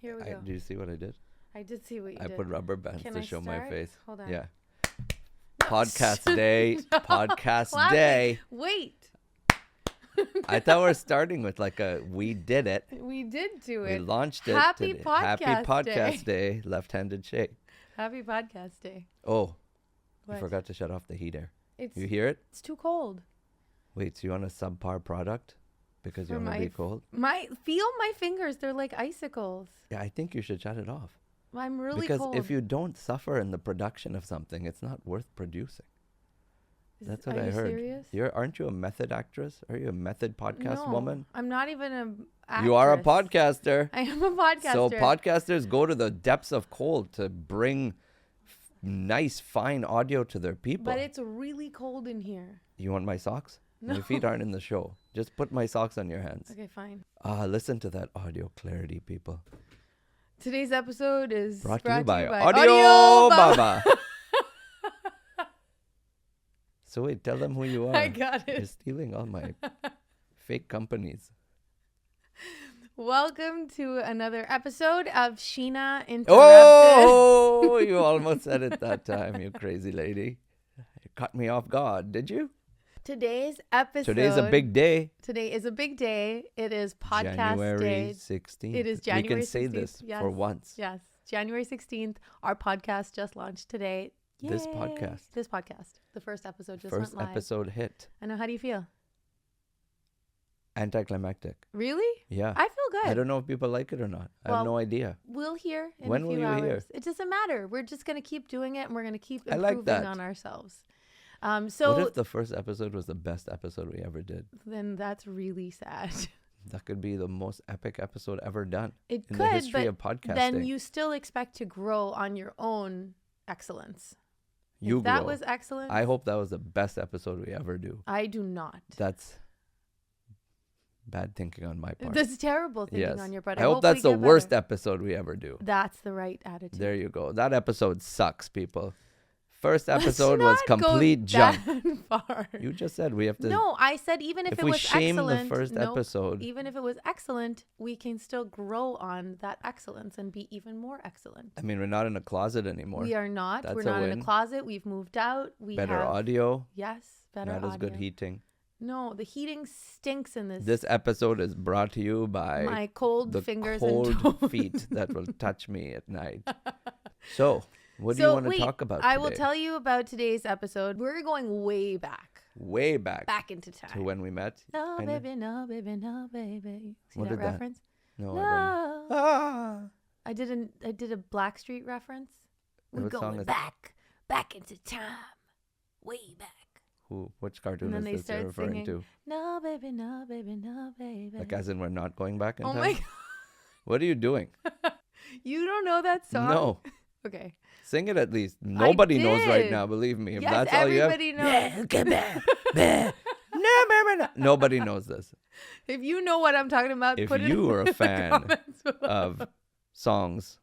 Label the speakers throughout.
Speaker 1: Here we go.
Speaker 2: Do you see what I did?
Speaker 1: I did see what you
Speaker 2: I
Speaker 1: did.
Speaker 2: put rubber bands
Speaker 1: Can
Speaker 2: to
Speaker 1: I
Speaker 2: show my
Speaker 1: start?
Speaker 2: face.
Speaker 1: Hold on.
Speaker 2: Yeah. Podcast day.
Speaker 1: No,
Speaker 2: Podcast
Speaker 1: clapping.
Speaker 2: day.
Speaker 1: Wait.
Speaker 2: I thought we are starting with like a we did it.
Speaker 1: We did do
Speaker 2: We
Speaker 1: it.
Speaker 2: launched it.
Speaker 1: Happy
Speaker 2: today.
Speaker 1: podcast
Speaker 2: Happy podcast
Speaker 1: day.
Speaker 2: day. Left-handed shake.
Speaker 1: Happy podcast day.
Speaker 2: Oh,
Speaker 1: What?
Speaker 2: you forgot to shut off the heater.
Speaker 1: It's
Speaker 2: You hear it?
Speaker 1: it's too cold.
Speaker 2: Wait, so you want a subpar product because you
Speaker 1: For
Speaker 2: want to
Speaker 1: my
Speaker 2: be cold?
Speaker 1: Feel my fingers. They're like icicles.
Speaker 2: Yeah, I think you should shut it off.
Speaker 1: I'm really
Speaker 2: Because
Speaker 1: cold.
Speaker 2: if you don't suffer in the production of something, it's not worth producing. That's what
Speaker 1: Are
Speaker 2: I
Speaker 1: you
Speaker 2: heard.
Speaker 1: serious?
Speaker 2: Aren't you a method actress? Are you a method podcast
Speaker 1: No,
Speaker 2: woman?
Speaker 1: I'm not even a actress.
Speaker 2: You are a podcaster.
Speaker 1: I am a podcaster.
Speaker 2: So podcasters go to the depths of cold to bring nice, fine audio to their people.
Speaker 1: But it's really cold in here.
Speaker 2: You want my socks?
Speaker 1: No.
Speaker 2: My feet aren't in the show. Just put my socks on your hands.
Speaker 1: Okay, fine.
Speaker 2: Listen to that audio clarity, people.
Speaker 1: Today's episode is
Speaker 2: Brought to you by
Speaker 1: Audio
Speaker 2: Audio
Speaker 1: Baba.
Speaker 2: Baba. So wait, tell them who you are.
Speaker 1: I got
Speaker 2: You're
Speaker 1: it.
Speaker 2: stealing all my fake companies.
Speaker 1: Welcome to another episode of Sheena Interrupted.
Speaker 2: Oh, you almost said it that time, you crazy lady. You caught me off guard, did you?
Speaker 1: Today's episode.
Speaker 2: Today's a big day.
Speaker 1: Today is a big day. It is podcast
Speaker 2: January
Speaker 1: day.
Speaker 2: 16th.
Speaker 1: It is January 16th.
Speaker 2: We can say this
Speaker 1: yes.
Speaker 2: for once.
Speaker 1: Yes, January 16th. Our podcast just launched today. Yay.
Speaker 2: This podcast.
Speaker 1: The first episode just
Speaker 2: First
Speaker 1: went live.
Speaker 2: episode hit.
Speaker 1: I know. How do you feel?
Speaker 2: Anticlimactic.
Speaker 1: Really?
Speaker 2: Yeah.
Speaker 1: I feel good.
Speaker 2: I don't know if people like it or not. I have no idea.
Speaker 1: We'll hear in
Speaker 2: When
Speaker 1: a
Speaker 2: will
Speaker 1: few
Speaker 2: you
Speaker 1: hours.
Speaker 2: hear?
Speaker 1: It doesn't matter. We're just going to keep doing it, and we're going to keep
Speaker 2: I like
Speaker 1: improving
Speaker 2: that.
Speaker 1: on ourselves. So
Speaker 2: What if the first episode was the best episode we ever did?
Speaker 1: then that's really sad.
Speaker 2: That could be the most epic episode ever done
Speaker 1: It
Speaker 2: in
Speaker 1: could,
Speaker 2: the history
Speaker 1: but
Speaker 2: of podcasting.
Speaker 1: then you still expect to grow on your own excellence.
Speaker 2: You
Speaker 1: If that
Speaker 2: grow.
Speaker 1: was excellent.
Speaker 2: I hope that was the best episode we ever do.
Speaker 1: I do not.
Speaker 2: That's bad thinking on my part.
Speaker 1: That's terrible thinking
Speaker 2: Yes.
Speaker 1: on your part.
Speaker 2: I hope that's the worst episode we ever do.
Speaker 1: That's the right attitude.
Speaker 2: There you go. That episode sucks, people. First
Speaker 1: Let's
Speaker 2: episode was
Speaker 1: not go
Speaker 2: complete jump.
Speaker 1: that far.
Speaker 2: You just said we have to.
Speaker 1: No, I said even if it
Speaker 2: we
Speaker 1: was
Speaker 2: shame
Speaker 1: excellent.
Speaker 2: the first
Speaker 1: nope,
Speaker 2: episode,
Speaker 1: even if it was excellent, we can still grow on that excellence and be even more excellent.
Speaker 2: I mean, we're not in a closet anymore.
Speaker 1: We are not.
Speaker 2: That's
Speaker 1: We're
Speaker 2: a
Speaker 1: not in
Speaker 2: win.
Speaker 1: a closet. We've moved out. We
Speaker 2: Better
Speaker 1: have,
Speaker 2: audio,
Speaker 1: Yes, better
Speaker 2: not
Speaker 1: audio.
Speaker 2: as good heating.
Speaker 1: No, the heating stinks in this.
Speaker 2: This episode is brought to you by
Speaker 1: my cold
Speaker 2: the
Speaker 1: fingers
Speaker 2: cold
Speaker 1: and toes.
Speaker 2: feet that will touch me at night. So, what do you want to talk about today?
Speaker 1: I will tell you about today's episode. We're going way back.
Speaker 2: Way back
Speaker 1: Into time.
Speaker 2: to when we met.
Speaker 1: No,
Speaker 2: I know.
Speaker 1: baby, no, baby, no, baby. See
Speaker 2: What
Speaker 1: that
Speaker 2: did that-
Speaker 1: reference?
Speaker 2: No,
Speaker 1: No.
Speaker 2: I don't. Ah.
Speaker 1: I did a Blackstreet reference. We're
Speaker 2: What song
Speaker 1: going
Speaker 2: is
Speaker 1: back into time. Way back.
Speaker 2: Which cartoon
Speaker 1: And then
Speaker 2: is
Speaker 1: they
Speaker 2: this you're
Speaker 1: start
Speaker 2: referring
Speaker 1: singing,
Speaker 2: to?
Speaker 1: No, baby, no, baby, no, baby.
Speaker 2: Like as in we're not going back in
Speaker 1: Oh
Speaker 2: time?
Speaker 1: my God.
Speaker 2: What are you doing?
Speaker 1: You don't know that song?
Speaker 2: No.
Speaker 1: Okay.
Speaker 2: Sing it at least. Nobody knows right
Speaker 1: did.
Speaker 2: now, believe me. If
Speaker 1: Yes,
Speaker 2: that's all you have.
Speaker 1: everybody knows.
Speaker 2: Nobody knows this.
Speaker 1: If you know what I'm talking about,
Speaker 2: If
Speaker 1: put it
Speaker 2: you
Speaker 1: in
Speaker 2: were a
Speaker 1: the
Speaker 2: fan
Speaker 1: comments below.
Speaker 2: Of songs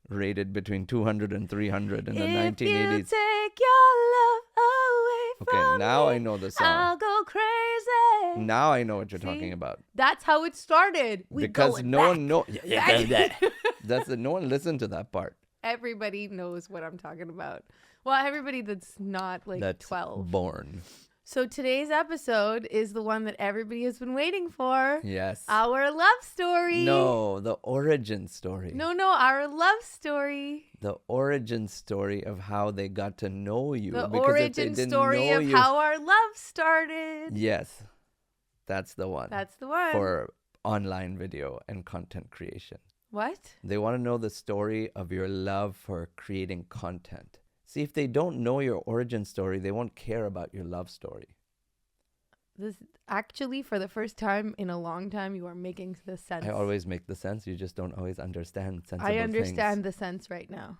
Speaker 2: rated between 200 and 300 in the
Speaker 1: If
Speaker 2: 1980s.
Speaker 1: you take your love away
Speaker 2: Okay,
Speaker 1: from
Speaker 2: now
Speaker 1: me,
Speaker 2: I know the
Speaker 1: I'll
Speaker 2: song.
Speaker 1: go crazy.
Speaker 2: Now I know what you're
Speaker 1: See?
Speaker 2: talking about.
Speaker 1: That's how it started.
Speaker 2: Because no one knows.
Speaker 1: back.
Speaker 2: No one listened to that part.
Speaker 1: Everybody knows what I'm talking about. Well, everybody that's not like
Speaker 2: That's
Speaker 1: 12.
Speaker 2: born.
Speaker 1: So today's episode is the one that everybody has been waiting for.
Speaker 2: Yes.
Speaker 1: Our love story.
Speaker 2: No, the origin story.
Speaker 1: No, our love story.
Speaker 2: The origin story of how they got to know you.
Speaker 1: The
Speaker 2: Because if they
Speaker 1: origin
Speaker 2: didn't
Speaker 1: story
Speaker 2: know
Speaker 1: of
Speaker 2: you-
Speaker 1: how our love started.
Speaker 2: Yes, that's the one.
Speaker 1: That's the one.
Speaker 2: For online video and content creation.
Speaker 1: What?
Speaker 2: They want to know the story of your love for creating content. See, if they don't know your origin story, they won't care about your love story.
Speaker 1: This actually, for the first time in a long time, you are making the sense.
Speaker 2: I always make the sense. You just don't always understand sensible
Speaker 1: I understand
Speaker 2: things.
Speaker 1: the sense right now.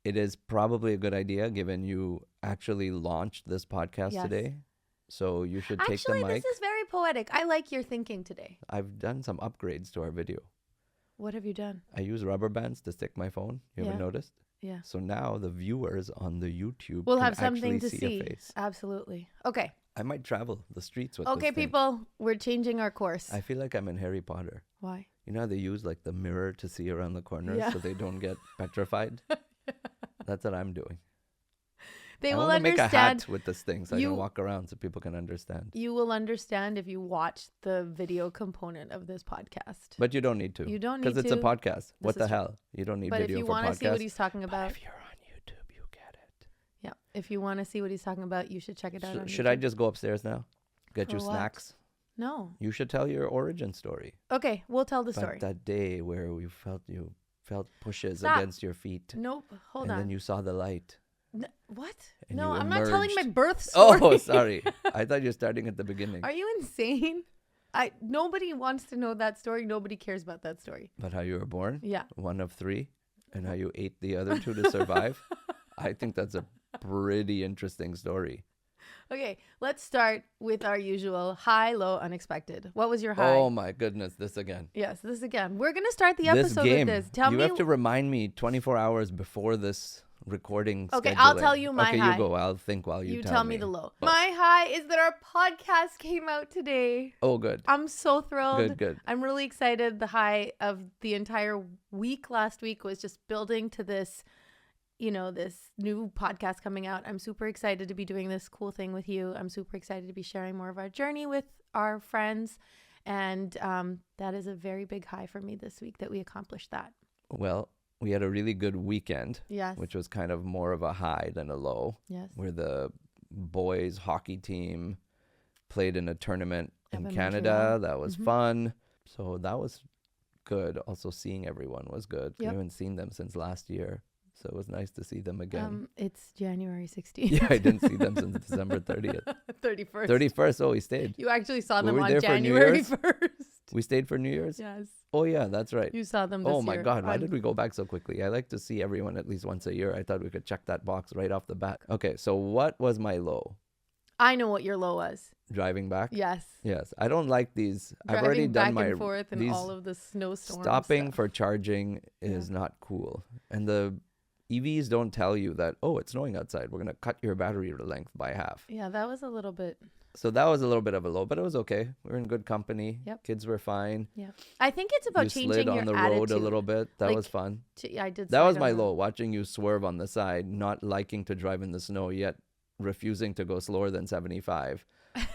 Speaker 2: It is probably a good idea given you actually launched this podcast
Speaker 1: Yes.
Speaker 2: today. So you should take
Speaker 1: Actually,
Speaker 2: the mic.
Speaker 1: this is very poetic. I like your thinking today.
Speaker 2: I've done some upgrades to our video.
Speaker 1: What have you done?
Speaker 2: I use rubber bands to stick my phone. You ever
Speaker 1: Yeah.
Speaker 2: noticed?
Speaker 1: Yeah.
Speaker 2: So now the viewers on the YouTube
Speaker 1: We'll
Speaker 2: can
Speaker 1: have something
Speaker 2: actually
Speaker 1: to
Speaker 2: see a face.
Speaker 1: Absolutely. Okay.
Speaker 2: I might travel the streets with
Speaker 1: Okay,
Speaker 2: this thing.
Speaker 1: people, we're changing our course.
Speaker 2: I feel like I'm in Harry Potter.
Speaker 1: Why?
Speaker 2: You know how they use like the mirror to see around the corners
Speaker 1: Yeah.
Speaker 2: so they don't get petrified? That's what I'm doing.
Speaker 1: They
Speaker 2: I
Speaker 1: will
Speaker 2: want to make a
Speaker 1: understand.
Speaker 2: hat with this thing so I
Speaker 1: You-
Speaker 2: can walk around so people can understand.
Speaker 1: You will understand if you watch the video component of this podcast.
Speaker 2: But you don't need to.
Speaker 1: You don't need
Speaker 2: Because
Speaker 1: to.
Speaker 2: it's a podcast. What
Speaker 1: is
Speaker 2: the
Speaker 1: true.
Speaker 2: hell? You don't need
Speaker 1: But if
Speaker 2: video
Speaker 1: you
Speaker 2: for
Speaker 1: want to see what
Speaker 2: podcast.
Speaker 1: he's talking
Speaker 2: But
Speaker 1: about,
Speaker 2: if you're on YouTube, you get it.
Speaker 1: yeah. If you want to see what he's talking about, you should check it out. On
Speaker 2: Should I
Speaker 1: YouTube.
Speaker 2: just go upstairs now? Get
Speaker 1: For
Speaker 2: you
Speaker 1: what?
Speaker 2: snacks?
Speaker 1: No.
Speaker 2: You should tell your origin story.
Speaker 1: Okay, we'll tell the
Speaker 2: About
Speaker 1: story.
Speaker 2: that day where you felt pushes
Speaker 1: Stop.
Speaker 2: against your feet.
Speaker 1: Nope. Hold
Speaker 2: and
Speaker 1: on.
Speaker 2: then you saw the light.
Speaker 1: What?
Speaker 2: And
Speaker 1: No,
Speaker 2: you
Speaker 1: I'm not telling my
Speaker 2: emerged.
Speaker 1: birth story.
Speaker 2: Oh, sorry. I thought you were starting at the beginning.
Speaker 1: Are you insane? Nobody wants to know that story. Nobody cares about that story.
Speaker 2: But how you were born?
Speaker 1: Yeah.
Speaker 2: One of three. And how you ate the other two to survive? I think that's a pretty interesting story.
Speaker 1: Okay, let's start with our usual high, low, unexpected. What was your high?
Speaker 2: Oh my goodness, this again.
Speaker 1: Yes, this again. We're going to start the
Speaker 2: This
Speaker 1: episode
Speaker 2: game.
Speaker 1: with this. Tell
Speaker 2: you
Speaker 1: me.
Speaker 2: have to remind me 24 hours before this recording.
Speaker 1: Okay, I'll
Speaker 2: scheduling.
Speaker 1: tell you my
Speaker 2: okay,
Speaker 1: high.
Speaker 2: you go. I'll think while you
Speaker 1: tell me the low.
Speaker 2: Oh.
Speaker 1: My high is that our podcast came out today.
Speaker 2: Oh, good.
Speaker 1: I'm so thrilled.
Speaker 2: Good.
Speaker 1: I'm really excited. The high of the entire week last week was just building to this, this new podcast coming out. I'm super excited to be doing this cool thing with you. I'm super excited to be sharing more of our journey with our friends. And that is a very big high for me this week that we accomplished that.
Speaker 2: Well, we had a really good weekend.
Speaker 1: Yes.
Speaker 2: Which was kind of more of a high than a low.
Speaker 1: Yes.
Speaker 2: Where the boys hockey team played in a tournament
Speaker 1: Up
Speaker 2: in
Speaker 1: in
Speaker 2: Canada.
Speaker 1: Montreal.
Speaker 2: That was
Speaker 1: Mhm.
Speaker 2: fun. So that was good. Also seeing everyone was good.
Speaker 1: Yep.
Speaker 2: We haven't seen them since last year. So it was nice to see them again.
Speaker 1: It's January 16th.
Speaker 2: Yeah, I didn't see them since December 30th.
Speaker 1: 31st.
Speaker 2: 31st. Oh, we stayed.
Speaker 1: You actually saw
Speaker 2: Were
Speaker 1: them
Speaker 2: we
Speaker 1: on
Speaker 2: there for New
Speaker 1: January
Speaker 2: Year's?
Speaker 1: 1st.
Speaker 2: We stayed for New Year's?
Speaker 1: Yes.
Speaker 2: Oh, yeah, that's right.
Speaker 1: You saw them this
Speaker 2: Oh, my
Speaker 1: year.
Speaker 2: God. Why did we go back so quickly? I like to see everyone at least once a year. I thought we could check that box right off the bat. Okay, so what was my low?
Speaker 1: I know what your low was.
Speaker 2: Driving back?
Speaker 1: Yes.
Speaker 2: Yes. I don't like these. I've
Speaker 1: Driving
Speaker 2: already
Speaker 1: back
Speaker 2: done my
Speaker 1: and forth in
Speaker 2: these
Speaker 1: all of the snowstorms.
Speaker 2: stopping for charging is not cool. And the EVs don't tell you that, oh, it's snowing outside. We're going to cut your battery length by half.
Speaker 1: Yeah, that was a little bit.
Speaker 2: So that was a little bit of a low, but it was okay. We were in good company.
Speaker 1: Yep.
Speaker 2: Kids were fine.
Speaker 1: Yeah. I think it's about
Speaker 2: You
Speaker 1: changing
Speaker 2: slid
Speaker 1: your
Speaker 2: on the
Speaker 1: attitude.
Speaker 2: road a little bit. That
Speaker 1: Like,
Speaker 2: was fun.
Speaker 1: I did.
Speaker 2: That
Speaker 1: slide
Speaker 2: was
Speaker 1: on
Speaker 2: my
Speaker 1: the-
Speaker 2: low, watching you swerve on the side, not liking to drive in the snow, yet refusing to go slower than 75.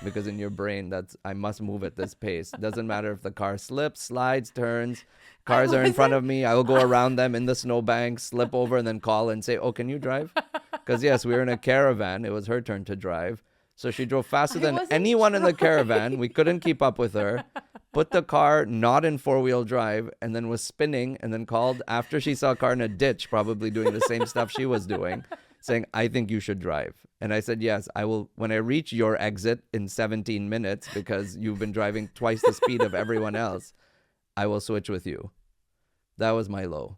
Speaker 2: Because in your brain, I must move at this pace. Doesn't matter if the car slips, slides, turns. Cars are in front of me. I will go around them in the snowbank, slip over, and then call and say, oh, can you drive? Because, yes, we were in a caravan. It was her turn to drive. So she drove faster
Speaker 1: I
Speaker 2: than
Speaker 1: wasn't
Speaker 2: anyone in the
Speaker 1: trying.
Speaker 2: caravan. We couldn't keep up with her. Put the car not in four-wheel drive and then was spinning and then called after she saw a car in a ditch, probably doing the same stuff she was doing, saying, I think you should drive. And I said, yes, I will. When I reach your exit in 17 minutes, because you've been driving twice the speed of everyone else, I will switch with you. That was my low.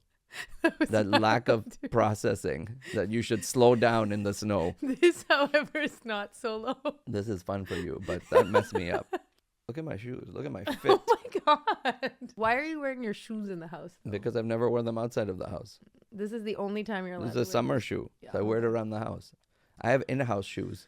Speaker 2: That lack of processing, that you should slow down in the snow.
Speaker 1: This, however, is not so low.
Speaker 2: This is fun for you, but that messed me up. Look at my shoes. Look at my fit.
Speaker 1: Oh my God. Why are you wearing your shoes in the house, though?
Speaker 2: Because I've never worn them outside of the house.
Speaker 1: This is the only time you're allowed
Speaker 2: This
Speaker 1: to
Speaker 2: is a
Speaker 1: wear
Speaker 2: summer
Speaker 1: these.
Speaker 2: shoe.
Speaker 1: Yeah,
Speaker 2: So I wear it
Speaker 1: okay.
Speaker 2: around the house. I have in-house shoes.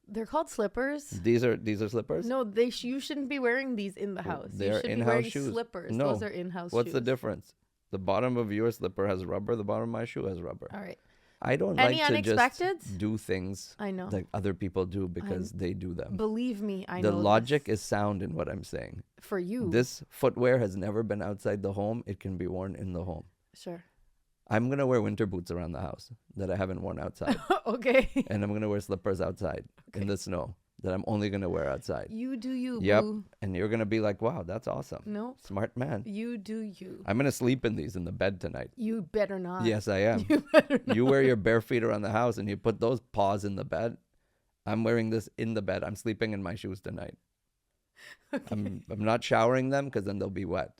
Speaker 1: They're called slippers.
Speaker 2: These are slippers?
Speaker 1: No, you shouldn't be wearing these in the house.
Speaker 2: They're
Speaker 1: you should be
Speaker 2: in-house
Speaker 1: wearing
Speaker 2: shoes.
Speaker 1: slippers.
Speaker 2: No.
Speaker 1: Those are in-house
Speaker 2: What's
Speaker 1: shoes.
Speaker 2: the difference? The bottom of your slipper has rubber. The bottom of my shoe has rubber.
Speaker 1: All right.
Speaker 2: I don't
Speaker 1: Any
Speaker 2: like to just
Speaker 1: unexpecteds?
Speaker 2: do things
Speaker 1: I know.
Speaker 2: like other people do because they do them.
Speaker 1: Believe me, I
Speaker 2: The
Speaker 1: know
Speaker 2: logic
Speaker 1: this.
Speaker 2: is sound in what I'm saying.
Speaker 1: For you.
Speaker 2: This footwear has never been outside the home. It can be worn in the home.
Speaker 1: Sure.
Speaker 2: I'm going to wear winter boots around the house that I haven't worn outside.
Speaker 1: Okay.
Speaker 2: And I'm going to wear slippers outside in the snow that I'm only going to wear outside.
Speaker 1: You do you,
Speaker 2: Yep.
Speaker 1: boo.
Speaker 2: And you're going to be like, wow, that's awesome.
Speaker 1: No.
Speaker 2: Smart man.
Speaker 1: You do you.
Speaker 2: I'm going to sleep in these in the bed tonight.
Speaker 1: You better not.
Speaker 2: Yes, I am.
Speaker 1: You better not.
Speaker 2: You wear your bare feet around the house and you put those paws in the bed. I'm wearing this in the bed. I'm sleeping in my shoes tonight.
Speaker 1: Okay.
Speaker 2: I'm not showering them because then they'll be wet.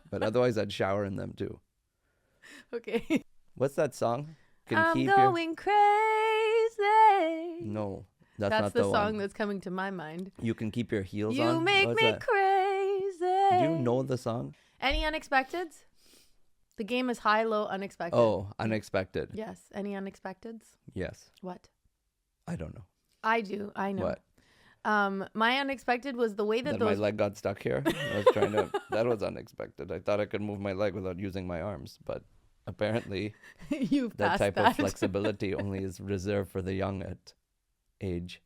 Speaker 2: But otherwise, I'd shower in them too.
Speaker 1: Okay.
Speaker 2: What's that song?
Speaker 1: I'm
Speaker 2: your...
Speaker 1: going crazy.
Speaker 2: No, that's
Speaker 1: That's
Speaker 2: not
Speaker 1: the
Speaker 2: the
Speaker 1: song
Speaker 2: one.
Speaker 1: that's coming to my mind.
Speaker 2: You can keep your heels
Speaker 1: You
Speaker 2: on.
Speaker 1: make
Speaker 2: What's
Speaker 1: me
Speaker 2: that?
Speaker 1: crazy.
Speaker 2: Do you know the song?
Speaker 1: Any unexpecteds? The game is high, low, unexpected.
Speaker 2: Oh, unexpected.
Speaker 1: Yes. Any unexpecteds?
Speaker 2: Yes.
Speaker 1: What?
Speaker 2: I don't know.
Speaker 1: I do. I know.
Speaker 2: What?
Speaker 1: My unexpected was the way that
Speaker 2: Then my
Speaker 1: those
Speaker 2: leg got stuck here. I was trying to. That was unexpected. I thought I could move my leg without using my arms, but apparently
Speaker 1: you've
Speaker 2: that
Speaker 1: passed
Speaker 2: type
Speaker 1: that.
Speaker 2: of flexibility only is reserved for the young at age.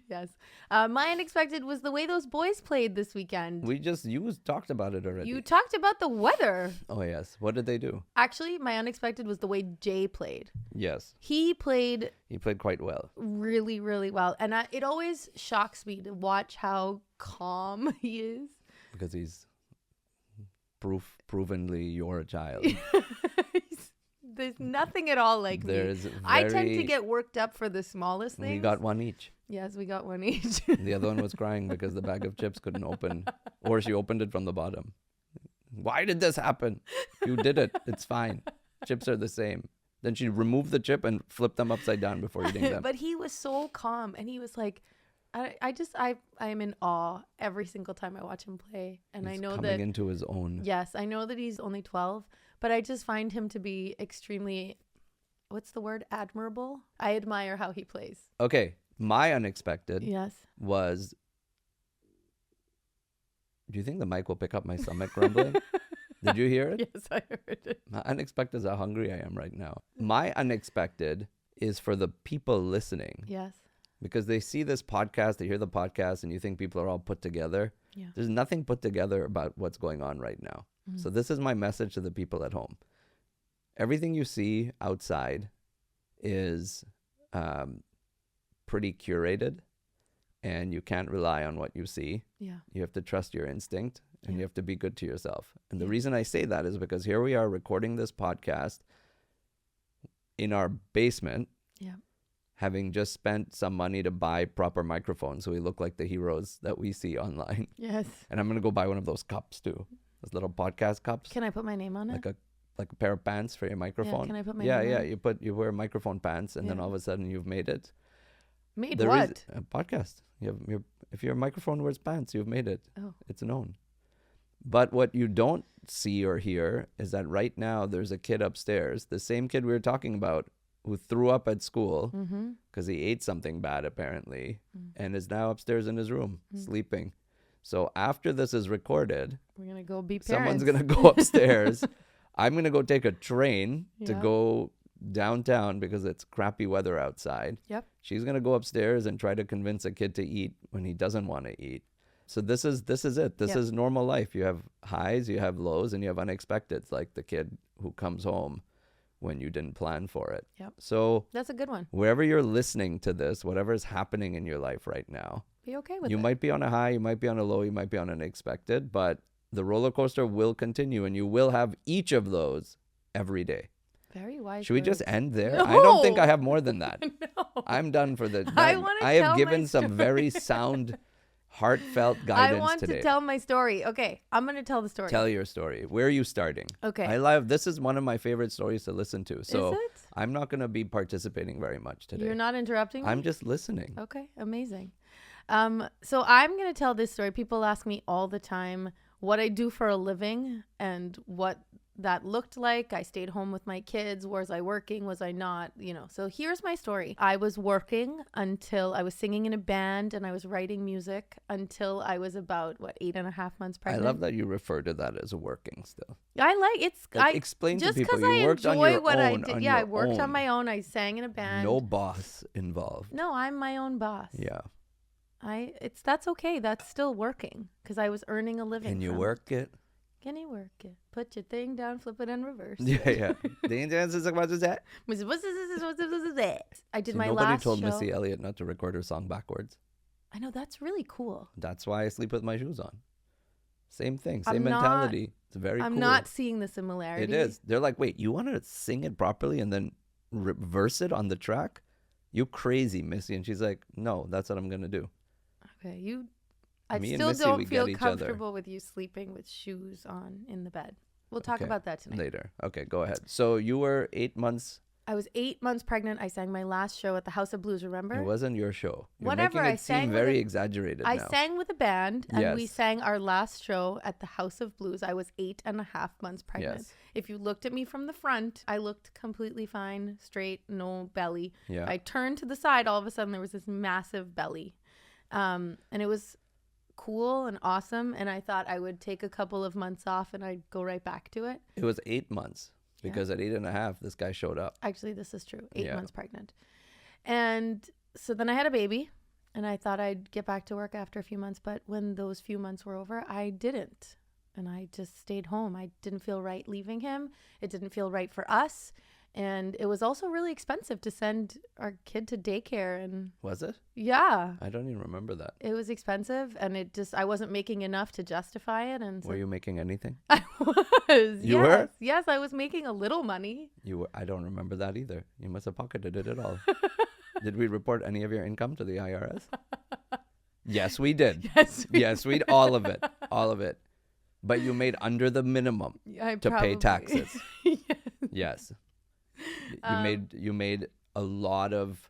Speaker 1: Yes. My unexpected was the way those boys played this weekend.
Speaker 2: You talked about it already.
Speaker 1: You talked about the weather.
Speaker 2: Oh yes. What did they do?
Speaker 1: Actually, my unexpected was the way Jay played.
Speaker 2: Yes.
Speaker 1: He played
Speaker 2: quite well.
Speaker 1: really, really well. And it always shocks me to watch how calm he is.
Speaker 2: Because he's provenly your child.
Speaker 1: There's nothing at all like me. I tend to get worked up for the smallest things.
Speaker 2: We got one each.
Speaker 1: Yes, we got one each.
Speaker 2: The other one was crying because the bag of chips couldn't open. Or she opened it from the bottom. Why did this happen? You did it. It's fine. Chips are the same. Then she removed the chip and flipped them upside down before eating them.
Speaker 1: But he was so calm. And he was like, I'm in awe every single time I watch him play. And
Speaker 2: He's
Speaker 1: I know
Speaker 2: coming into his own.
Speaker 1: Yes, I know that he's only 12. But I just find him to be extremely, what's the word? Admirable. I admire how he plays.
Speaker 2: Okay. My unexpected was, do you think the mic will pick up my stomach grumbling? Did you hear it?
Speaker 1: Yes, I heard it.
Speaker 2: My unexpected is how hungry I am right now. My unexpected is for the people listening.
Speaker 1: Yes.
Speaker 2: Because they see this podcast, they hear the podcast, and you think people are all put together.
Speaker 1: Yeah.
Speaker 2: There's nothing put together about what's going on right now. Mm-hmm. So this is my message to the people at home. Everything you see outside is pretty curated, and you can't rely on what you see.
Speaker 1: Yeah.
Speaker 2: You have to trust your instinct, and you have to be good to yourself. And the reason I say that is because here we are recording this podcast in our basement. Yeah. Having just spent some money to buy proper microphones so we look like the heroes that we see online. Yes. And I'm going to go buy one of those cups too. Those little podcast cups.
Speaker 1: Can I put my name on it?
Speaker 2: Like a pair of pants for your microphone.
Speaker 1: Yeah, can I put my name on it?
Speaker 2: You wear microphone pants and then all of a sudden you've made it.
Speaker 1: Made what?
Speaker 2: A podcast. If your microphone wears pants, you've made it. Oh. It's known. But what you don't see or hear is that right now there's a kid upstairs, the same kid we were talking about, who threw up at school because he ate something bad apparently and is now upstairs in his room sleeping. So after this is recorded,
Speaker 1: we're going to go be parents.
Speaker 2: Someone's going to go upstairs. I'm going to go take a train to go downtown because it's crappy weather outside. Yep. She's going to go upstairs and try to convince a kid to eat when he doesn't want to eat. So this is it. This is normal life. You have highs, you have lows, and you have unexpecteds, like the kid who comes home when you didn't plan for it. Yep. So
Speaker 1: that's a good one.
Speaker 2: Wherever you're listening to this, whatever is happening in your life right now,
Speaker 1: be okay with it.
Speaker 2: You might be on a high, you might be on a low, you might be on an unexpected, but the roller coaster will continue and you will have each of those every day.
Speaker 1: Very wise.
Speaker 2: Should we just end there?
Speaker 1: No.
Speaker 2: I don't think I have more than that.
Speaker 1: No.
Speaker 2: I'm done for the
Speaker 1: I
Speaker 2: have given some very sound, heartfelt guidance today.
Speaker 1: I want to tell my story. Okay, I'm going to tell the story.
Speaker 2: Tell your story. Where are you starting?
Speaker 1: Okay.
Speaker 2: This is one of my favorite stories to listen to. So
Speaker 1: is it?
Speaker 2: I'm not going to be participating very much today.
Speaker 1: You're not interrupting me?
Speaker 2: I'm just listening.
Speaker 1: Okay, amazing. So I'm going to tell this story. People ask me all the time what I do for a living and what that looked like. I stayed home with my kids. Was I working? Was I not? So here's my story. I was working until I was singing in a band and I was writing music until I was about 8.5 months pregnant.
Speaker 2: I love that you refer to that as working still. Explain
Speaker 1: just
Speaker 2: to people
Speaker 1: because
Speaker 2: you worked
Speaker 1: I
Speaker 2: on
Speaker 1: enjoy
Speaker 2: your
Speaker 1: what
Speaker 2: own.
Speaker 1: I did. Yeah, I worked on my own. I sang in a band.
Speaker 2: No boss involved.
Speaker 1: No, I'm my own boss.
Speaker 2: Yeah.
Speaker 1: That's okay. That's still working because I was earning a living.
Speaker 2: Can you work it?
Speaker 1: Can you work it? Put your thing down, flip it, and reverse.
Speaker 2: Yeah.
Speaker 1: I did
Speaker 2: See,
Speaker 1: my
Speaker 2: nobody
Speaker 1: last
Speaker 2: told
Speaker 1: show.
Speaker 2: Missy Elliott not to record her song backwards.
Speaker 1: I know, that's really cool.
Speaker 2: That's why I sleep with my shoes on. Same thing, same mentality. It's very cool.
Speaker 1: I'm not seeing the similarity.
Speaker 2: It is. They're like, wait, you want to sing it properly and then reverse it on the track? You crazy, Missy. And she's like, no, that's what I'm going to do.
Speaker 1: Okay, I still don't feel comfortable with you sleeping with shoes on in the bed. We'll talk about that tonight.
Speaker 2: Later. Okay, go ahead. So you were 8 months.
Speaker 1: I was 8 months pregnant. I sang my last show at the House of Blues, remember?
Speaker 2: It wasn't your show. You're
Speaker 1: Whatever.
Speaker 2: making it seem very exaggerated
Speaker 1: I
Speaker 2: now.
Speaker 1: sang with a band and we sang our last show at the House of Blues. I was 8.5 months pregnant.
Speaker 2: Yes.
Speaker 1: If you looked at me from the front, I looked completely fine, straight, no belly.
Speaker 2: Yeah.
Speaker 1: I turned to the side. All of a sudden, there was this massive belly. And it was cool and awesome. And I thought I would take a couple of months off and I'd go right back to it.
Speaker 2: It was 8 months because at 8.5, this guy showed up.
Speaker 1: Actually, this is true. 8 months pregnant. And so then I had a baby and I thought I'd get back to work after a few months. But when those few months were over, I didn't. And I just stayed home. I didn't feel right leaving him. It didn't feel right for us. And it was also really expensive to send our kid to daycare. And
Speaker 2: Was it?
Speaker 1: yeah,
Speaker 2: I don't even remember that.
Speaker 1: it was expensive. And I wasn't making enough to justify it. And so
Speaker 2: Were you making anything?
Speaker 1: I was.
Speaker 2: You were?
Speaker 1: Yes, I was making a little money.
Speaker 2: You were. I don't remember that either. You must have pocketed it all. Did we report any of your income to the IRS? Yes, we did. Yes, we all of it. All of it. But you made under the minimum to pay taxes. Yes. You made a lot of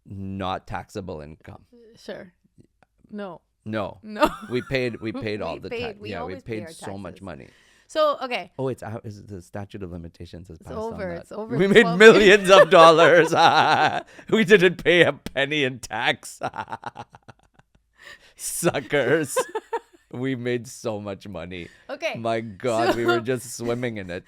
Speaker 2: not taxable income.
Speaker 1: Sure. No.
Speaker 2: We paid all the tax.
Speaker 1: We
Speaker 2: Yeah, we
Speaker 1: always pay
Speaker 2: paid
Speaker 1: our
Speaker 2: so much
Speaker 1: taxes.
Speaker 2: money.
Speaker 1: So, okay.
Speaker 2: Oh, it's out. Is the statute of limitations has
Speaker 1: It's
Speaker 2: passed
Speaker 1: over.
Speaker 2: on that.
Speaker 1: It's over.
Speaker 2: We
Speaker 1: The
Speaker 2: made
Speaker 1: 12
Speaker 2: millions of dollars. We didn't pay a penny in tax. Suckers. We made so much money.
Speaker 1: Okay.
Speaker 2: My God, we were just swimming in it.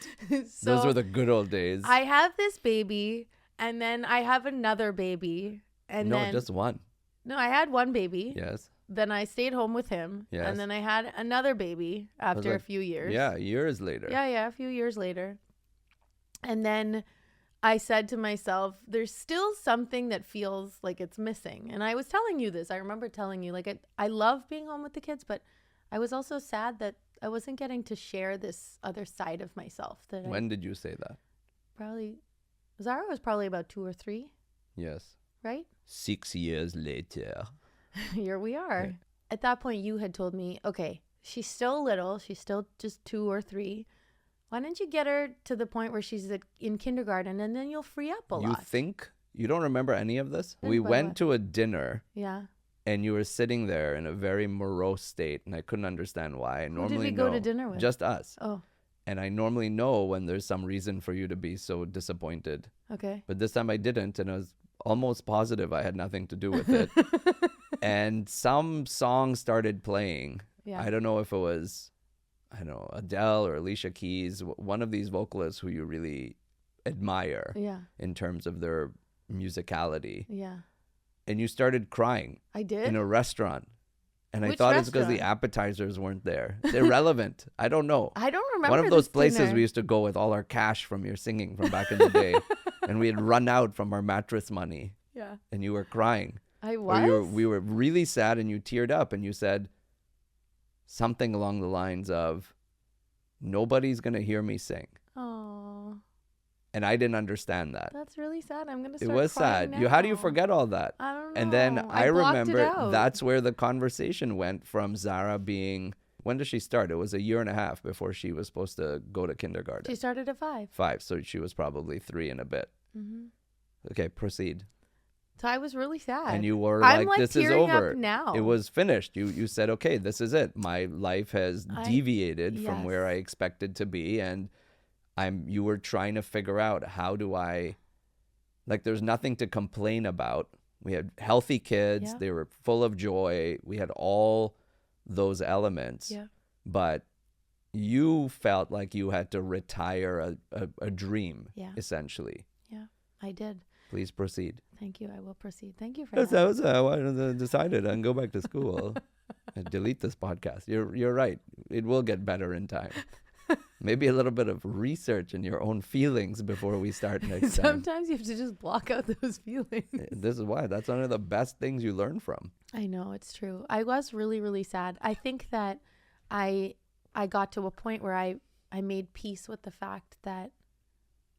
Speaker 1: So
Speaker 2: Those were the good old days.
Speaker 1: I have this baby, and then I have another baby, and
Speaker 2: No,
Speaker 1: then
Speaker 2: just one.
Speaker 1: no, I had one baby.
Speaker 2: Yes.
Speaker 1: Then I stayed home with him,
Speaker 2: Yes.
Speaker 1: and then I had another baby after a
Speaker 2: like-
Speaker 1: few years.
Speaker 2: Yeah, years later.
Speaker 1: Yeah, a few years later. And then I said to myself, there's still something that feels like it's missing. And I was telling you this. I remember telling you, like, I love being home with the kids, but I was also sad that I wasn't getting to share this other side of myself.
Speaker 2: When did you say that?
Speaker 1: Zara was probably about 2 or 3,
Speaker 2: Yes.
Speaker 1: right?
Speaker 2: 6 years later.
Speaker 1: Here we are.
Speaker 2: Yeah.
Speaker 1: At that point, you had told me, okay, she's still little. She's still just 2 or 3. Why don't you get her to the point where she's in kindergarten, and then you'll free up a lot.
Speaker 2: You think? You don't remember any of this? We
Speaker 1: What?
Speaker 2: went to a dinner.
Speaker 1: Yeah.
Speaker 2: And you were sitting there in a very morose state, and I couldn't understand why. I
Speaker 1: Who
Speaker 2: normally
Speaker 1: did we go
Speaker 2: know
Speaker 1: to dinner with?
Speaker 2: just us.
Speaker 1: Oh,
Speaker 2: And I normally know when there's some reason for you to be so disappointed.
Speaker 1: okay.
Speaker 2: But this time I didn't, and I was almost positive I had nothing to do with it. And some song started playing.
Speaker 1: Yeah.
Speaker 2: I don't know if it was, Adele or Alicia Keys, one of these vocalists who you really admire
Speaker 1: Yeah.
Speaker 2: in terms of their musicality.
Speaker 1: Yeah.
Speaker 2: And you started crying
Speaker 1: I did.
Speaker 2: in a restaurant. And I
Speaker 1: Which
Speaker 2: thought it's because the
Speaker 1: restaurant?
Speaker 2: appetizers weren't there. It's irrelevant. I don't know.
Speaker 1: I don't remember.
Speaker 2: One of those
Speaker 1: this
Speaker 2: places
Speaker 1: dinner.
Speaker 2: we used to go with all our cash from your singing from back in the day. And we had run out from our mattress money.
Speaker 1: Yeah.
Speaker 2: And you were crying.
Speaker 1: I
Speaker 2: Or
Speaker 1: was.
Speaker 2: we were really sad and you teared up and you said something along the lines of, nobody's going to hear me sing.
Speaker 1: Oh,
Speaker 2: And I didn't understand that.
Speaker 1: that's really sad. I'm gonna
Speaker 2: It
Speaker 1: start
Speaker 2: was
Speaker 1: crying
Speaker 2: sad. How do you
Speaker 1: now.
Speaker 2: forget all that?
Speaker 1: I don't know.
Speaker 2: And then I
Speaker 1: blocked it
Speaker 2: remember
Speaker 1: out.
Speaker 2: that's where the conversation went from Zara being, when did she start? It was 1.5 years before she was supposed to go to kindergarten.
Speaker 1: She started at 5.
Speaker 2: 5, so she was probably 3 and a bit.
Speaker 1: Mm-hmm.
Speaker 2: Okay, proceed.
Speaker 1: So I was really sad.
Speaker 2: And you were
Speaker 1: I'm
Speaker 2: like, this is
Speaker 1: tearing
Speaker 2: over.
Speaker 1: up now.
Speaker 2: It was finished. You said, okay, this is it. My life has deviated from where I expected to be. And you were trying to figure out, how do I, like, there's nothing to complain about. We had healthy kids.
Speaker 1: Yeah.
Speaker 2: They were full of joy. We had all those elements.
Speaker 1: Yeah.
Speaker 2: But you felt like you had to retire a dream,
Speaker 1: Yeah.
Speaker 2: essentially.
Speaker 1: Yeah, I did.
Speaker 2: Please proceed.
Speaker 1: Thank you. I will proceed. Thank you for
Speaker 2: That's
Speaker 1: that.
Speaker 2: how I decided and go back to school. And delete this podcast. You're right. It will get better in time. Maybe a little bit of research in your own feelings before we start next time.
Speaker 1: Sometimes you have to just block out those feelings.
Speaker 2: This is why. That's one of the best things you learn from.
Speaker 1: I know, it's true. I was really, really sad. I think that I got to a point where I made peace with the fact that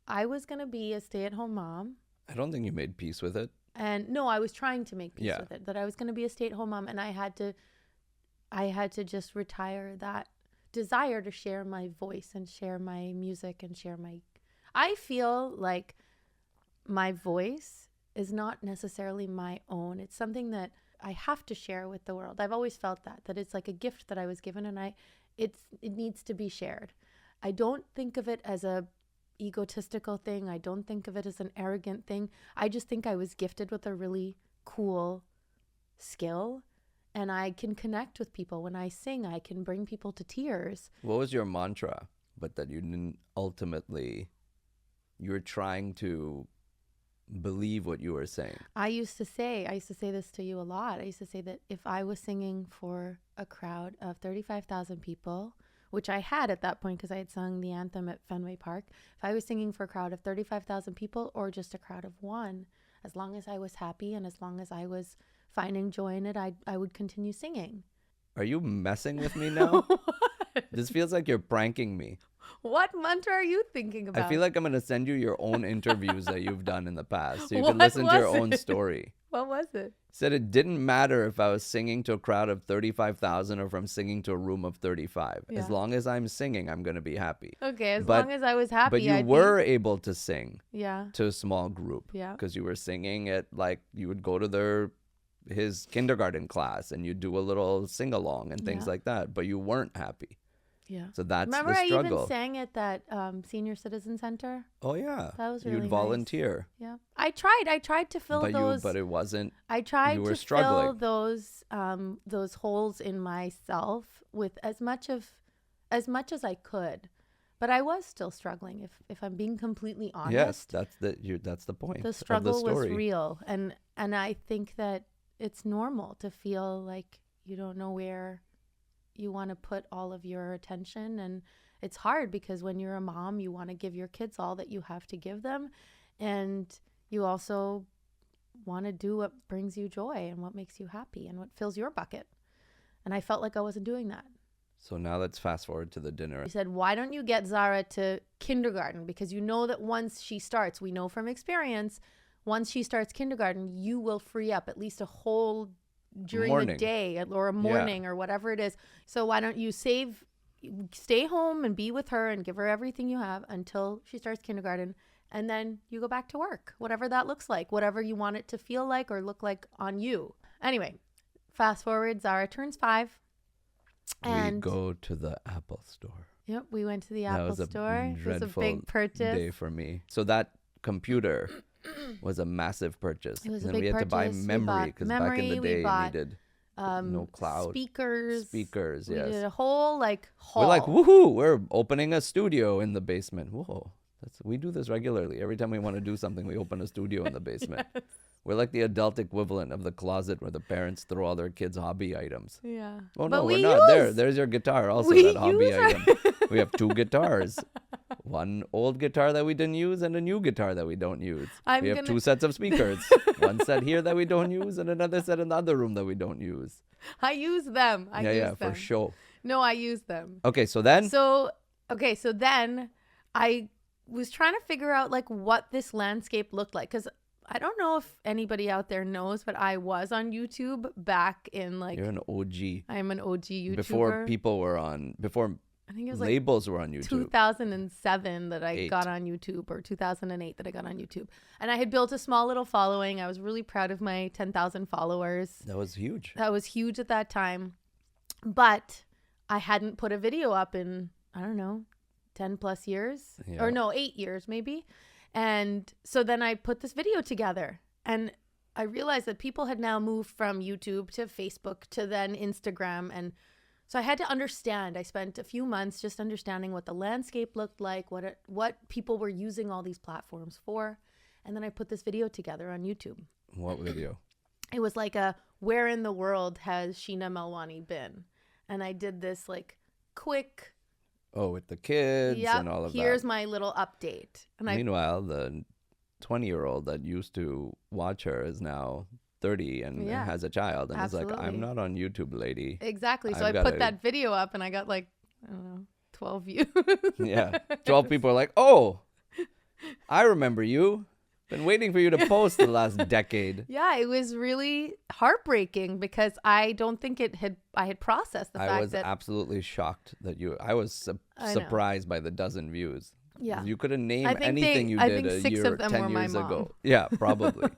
Speaker 1: I was going to be a stay-at-home mom.
Speaker 2: I don't think you made peace with it.
Speaker 1: And no, I was trying to make peace
Speaker 2: Yeah.
Speaker 1: with it, that I was going to be a stay-at-home mom, and I had to just retire that desire to share my voice and share my music and I feel like my voice is not necessarily my own. It's something that I have to share with the world. I've always felt that it's like a gift that I was given, and it needs to be shared. I don't think of it as a egotistical thing. I don't think of it as an arrogant thing. I just think I was gifted with a really cool skill, and I can connect with people. When I sing, I can bring people to tears.
Speaker 2: What was your mantra, but that you didn't ultimately, you were trying to believe what you were saying?
Speaker 1: I used to say this to you a lot. I used to say that if I was singing for a crowd of 35,000 people, which I had at that point because I had sung the anthem at Fenway Park, if I was singing for a crowd of 35,000 people or just a crowd of one, as long as I was happy and as long as I was finding joy in it, I would continue singing.
Speaker 2: Are you messing with me now? This feels like you're pranking me.
Speaker 1: What mantra are you thinking about?
Speaker 2: I feel like I'm going to send you your own interviews that you've done in the past so you can
Speaker 1: What
Speaker 2: listen to your
Speaker 1: was
Speaker 2: own
Speaker 1: it?
Speaker 2: story.
Speaker 1: What was it?
Speaker 2: Said it didn't matter if I was singing to a crowd of 35,000 or if I'm singing to a room of 35.
Speaker 1: Yeah.
Speaker 2: As long as I'm singing, I'm going to be happy.
Speaker 1: Okay, as
Speaker 2: But-
Speaker 1: long as I was happy.
Speaker 2: But you
Speaker 1: I'd
Speaker 2: were able to sing
Speaker 1: Yeah.
Speaker 2: to a small group
Speaker 1: Yeah.
Speaker 2: because you were singing at, like, you would go to his kindergarten class and you'd do a little sing along and things
Speaker 1: Yeah.
Speaker 2: like that. But you weren't happy.
Speaker 1: Yeah.
Speaker 2: So that's
Speaker 1: Remember
Speaker 2: the
Speaker 1: I
Speaker 2: struggle.
Speaker 1: even sang at that senior citizen center?
Speaker 2: Oh yeah,
Speaker 1: That was really
Speaker 2: you'd
Speaker 1: nice.
Speaker 2: volunteer,
Speaker 1: Yeah. I tried to fill those.
Speaker 2: but it wasn't.
Speaker 1: I tried
Speaker 2: you were
Speaker 1: to
Speaker 2: struggling.
Speaker 1: fill those holes in myself with as much as I could. But I was still struggling if I'm being completely honest.
Speaker 2: Yes, that's the point.
Speaker 1: The
Speaker 2: of
Speaker 1: struggle
Speaker 2: the story.
Speaker 1: was real, and I think that it's normal to feel like you don't know where you want to put all of your attention, and it's hard because when you're a mom, you want to give your kids all that you have to give them, and you also want to do what brings you joy and what makes you happy and what fills your bucket. And I felt like I wasn't doing that.
Speaker 2: So now let's fast forward to the dinner.
Speaker 1: He said, why don't you get Zara to kindergarten? Because you know that once she starts, we know from experience, once she starts kindergarten, you will free up at least a whole during the day or a morning or whatever it is. So why don't you stay home and be with her and give her everything you have until she starts kindergarten, and then you go back to work, whatever that looks like, whatever you want it to feel like or look like on you. Anyway, fast forward, Zara turns 5. And
Speaker 2: we go to the Apple store.
Speaker 1: Yep, we went to the
Speaker 2: That
Speaker 1: Apple
Speaker 2: was a
Speaker 1: store. It was a
Speaker 2: dreadful
Speaker 1: big purchase.
Speaker 2: day for me. So that computer was a massive purchase.
Speaker 1: It was
Speaker 2: and
Speaker 1: a
Speaker 2: then
Speaker 1: big
Speaker 2: we had to buy
Speaker 1: purchase. We
Speaker 2: memory
Speaker 1: bought
Speaker 2: because back in the
Speaker 1: memory, we
Speaker 2: day
Speaker 1: bought,
Speaker 2: we needed no cloud.
Speaker 1: Speakers,
Speaker 2: Speakers,
Speaker 1: We
Speaker 2: yes.
Speaker 1: did a whole hall.
Speaker 2: We're like, woohoo, we're opening a studio in the basement. Whoa. We do this regularly. Every time we want to do something, we open a studio in the basement.
Speaker 1: Yes.
Speaker 2: We're like the adult equivalent of the closet where the parents throw all their kids' hobby items.
Speaker 1: Yeah.
Speaker 2: Oh,
Speaker 1: But
Speaker 2: no, we're
Speaker 1: we
Speaker 2: not.
Speaker 1: use-
Speaker 2: There's your guitar, also
Speaker 1: we
Speaker 2: that hobby
Speaker 1: use our-
Speaker 2: item. We have 2 guitars. One old guitar that we didn't use and a new guitar that we don't use. We have 2 sets of speakers. One set here that we don't use and another set in the other room that we don't use.
Speaker 1: I use them. I use them.
Speaker 2: for sure.
Speaker 1: No, I use them.
Speaker 2: Okay, so then
Speaker 1: So then I was trying to figure out what this landscape looked like, because I don't know if anybody out there knows, but I was on YouTube back in
Speaker 2: you're an OG.
Speaker 1: I'm an OG YouTuber.
Speaker 2: Before people were on, before
Speaker 1: I think it was
Speaker 2: labels were on YouTube.
Speaker 1: 2007 that I
Speaker 2: 8.
Speaker 1: got on YouTube, or 2008 that I got on YouTube. And I had built a small little following. I was really proud of my 10,000 followers.
Speaker 2: That was huge.
Speaker 1: That was huge at that time. But I hadn't put a video up in, I don't know, 10 plus years.
Speaker 2: Yeah.
Speaker 1: Or no, 8 years maybe. And so then I put this video together. And I realized that people had now moved from YouTube to Facebook to then Instagram. And so I had to understand. I spent a few months just understanding what the landscape looked like, what people were using all these platforms for. And then I put this video together on YouTube.
Speaker 2: What video?
Speaker 1: It was like a, where in the world has Sheena Melwani been? And I did this quick,
Speaker 2: Oh, with the kids
Speaker 1: yep,
Speaker 2: and all of
Speaker 1: here's
Speaker 2: that.
Speaker 1: my little update. And
Speaker 2: Meanwhile, the 20-year-old that used to watch her is now 30 and
Speaker 1: Yeah,
Speaker 2: has a child and is like,
Speaker 1: absolutely.
Speaker 2: I'm not on YouTube, lady.
Speaker 1: Exactly. So
Speaker 2: I've
Speaker 1: I put
Speaker 2: gotta-
Speaker 1: that video up and I got I don't know, 12 views.
Speaker 2: Yeah. 12 people are like, oh, I remember you. Been waiting for you to post the last decade.
Speaker 1: Yeah, it was really heartbreaking because I don't think I had processed the
Speaker 2: I
Speaker 1: fact
Speaker 2: was
Speaker 1: that
Speaker 2: absolutely shocked that I was
Speaker 1: I know.
Speaker 2: surprised by the dozen views.
Speaker 1: Yeah.
Speaker 2: You couldn't name
Speaker 1: I think
Speaker 2: anything you
Speaker 1: I
Speaker 2: did
Speaker 1: think
Speaker 2: a
Speaker 1: 6
Speaker 2: year,
Speaker 1: of them
Speaker 2: 10
Speaker 1: were my
Speaker 2: years
Speaker 1: mom.
Speaker 2: ago. Yeah, probably.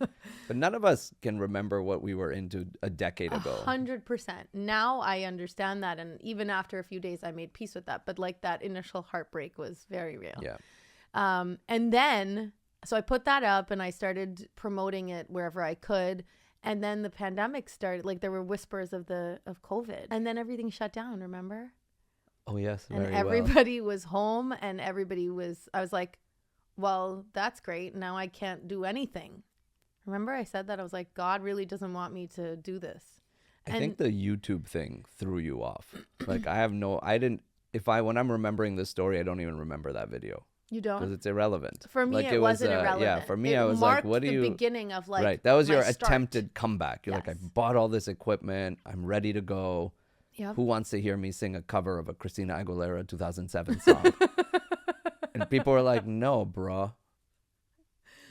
Speaker 2: But none of us can remember what we were into a decade ago.
Speaker 1: 100%. Now I understand that, and even after a few days, I made peace with that. But that initial heartbreak was very real.
Speaker 2: Yeah.
Speaker 1: And then, so I put that up and I started promoting it wherever I could. And then the pandemic started, like there were whispers of COVID, and then everything shut down, remember?
Speaker 2: Oh, yes.
Speaker 1: And
Speaker 2: Very well.
Speaker 1: everybody was home, and I was like, well, that's great. Now I can't do anything. Remember I said that? I was like, God really doesn't want me to do this.
Speaker 2: I think the YouTube thing threw you off. Like when I'm remembering this story, I don't even remember that video.
Speaker 1: You don't?
Speaker 2: Because it's irrelevant.
Speaker 1: For me,
Speaker 2: like
Speaker 1: it wasn't irrelevant.
Speaker 2: Yeah, for me, I was like, what do you...
Speaker 1: the beginning of like...
Speaker 2: Right, that was your
Speaker 1: start.
Speaker 2: attempted comeback. You're
Speaker 1: Yes.
Speaker 2: like, I bought all this equipment. I'm ready to go.
Speaker 1: Yep.
Speaker 2: Who wants to hear me sing a cover of a Christina Aguilera 2007 song? And people were like, no, bro.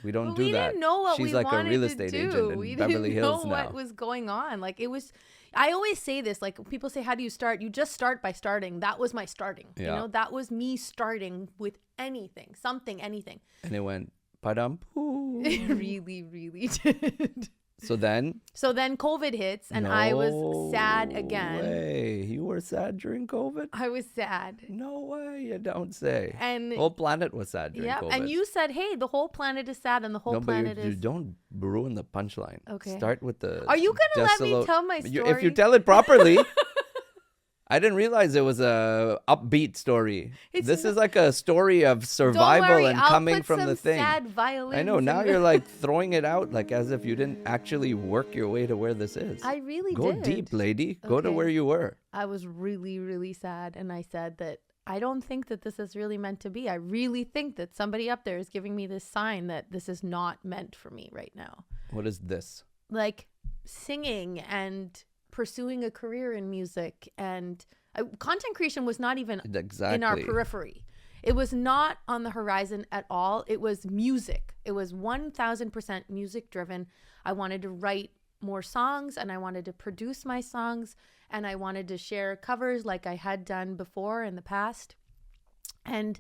Speaker 2: We don't do that.
Speaker 1: Didn't know what
Speaker 2: She's
Speaker 1: we
Speaker 2: like a
Speaker 1: wanted
Speaker 2: real
Speaker 1: to
Speaker 2: estate
Speaker 1: do.
Speaker 2: agent in
Speaker 1: we
Speaker 2: Beverly
Speaker 1: didn't
Speaker 2: Hills
Speaker 1: know
Speaker 2: now.
Speaker 1: what was going on. Like it was... I always say this, like people say, how do you start? You just start by starting. That was my starting.
Speaker 2: Yeah.
Speaker 1: You know, that was me starting with anything, anything.
Speaker 2: And it went, padam poo.
Speaker 1: It really, really did.
Speaker 2: So then
Speaker 1: COVID hits and I was sad again.
Speaker 2: No way. You were sad during COVID?
Speaker 1: I was sad.
Speaker 2: No way. You don't say.
Speaker 1: And
Speaker 2: the whole planet was sad during COVID.
Speaker 1: And you said, hey, the whole planet is sad and the whole planet
Speaker 2: you
Speaker 1: is...
Speaker 2: don't ruin the punchline.
Speaker 1: Okay.
Speaker 2: Start with the...
Speaker 1: Are you going to let me tell my story?
Speaker 2: If you tell it properly... I didn't realize it was a upbeat story. This is like a story of survival.
Speaker 1: Don't worry,
Speaker 2: and
Speaker 1: I'll
Speaker 2: coming
Speaker 1: put
Speaker 2: from
Speaker 1: some
Speaker 2: the thing.
Speaker 1: sad violins.
Speaker 2: I know. Now you're like throwing it out like as if you didn't actually work your way to where this is.
Speaker 1: I really
Speaker 2: Go
Speaker 1: did.
Speaker 2: deep, lady. Go to
Speaker 1: Okay.
Speaker 2: where you were.
Speaker 1: I was really, really sad. And I said that I don't think that this is really meant to be. I really think that somebody up there is giving me this sign that this is not meant for me right now.
Speaker 2: What is this?
Speaker 1: Like singing and pursuing a career in music and content creation was not even in our periphery. It was not on the horizon at all. It was music. It was 1000% music driven. I wanted to write more songs and I wanted to produce my songs and I wanted to share covers like I had done before in the past. And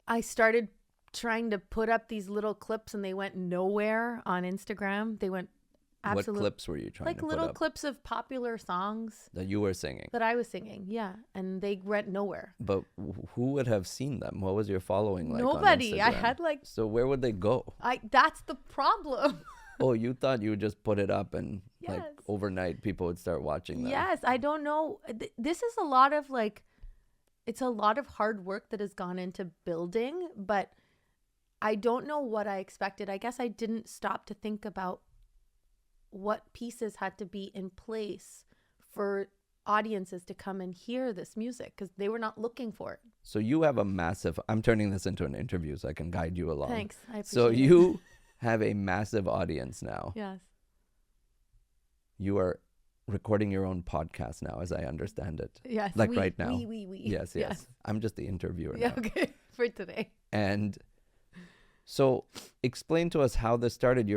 Speaker 1: I started trying to put up these little clips and they went nowhere on Instagram. They went absolutely.
Speaker 2: What clips were you trying to put up?
Speaker 1: Like little clips of popular songs
Speaker 2: that you were singing.
Speaker 1: That I was singing, yeah. And they went nowhere.
Speaker 2: But who would have seen them? What was your following like?
Speaker 1: Nobody.
Speaker 2: On Instagram?
Speaker 1: I had like...
Speaker 2: So where would they go?
Speaker 1: That's the problem.
Speaker 2: Oh, you thought you would just put it up and like overnight people would start watching them.
Speaker 1: Yes, I don't know. This is a lot of like... It's a lot of hard work that has gone into building, but I don't know what I expected. I guess I didn't stop to think about what pieces had to be in place for audiences to come and hear this music because they were not looking for it.
Speaker 2: So you have a massive... I'm turning this into an interview so I can guide you along.
Speaker 1: Thanks. I appreciate
Speaker 2: so
Speaker 1: it.
Speaker 2: you have a massive audience now.
Speaker 1: Yes.
Speaker 2: You are recording your own podcast now, as I understand it.
Speaker 1: Yes.
Speaker 2: Like right now.
Speaker 1: We.
Speaker 2: Yes. I'm just the interviewer
Speaker 1: Yeah,
Speaker 2: now.
Speaker 1: okay. For today.
Speaker 2: And so explain to us how this started.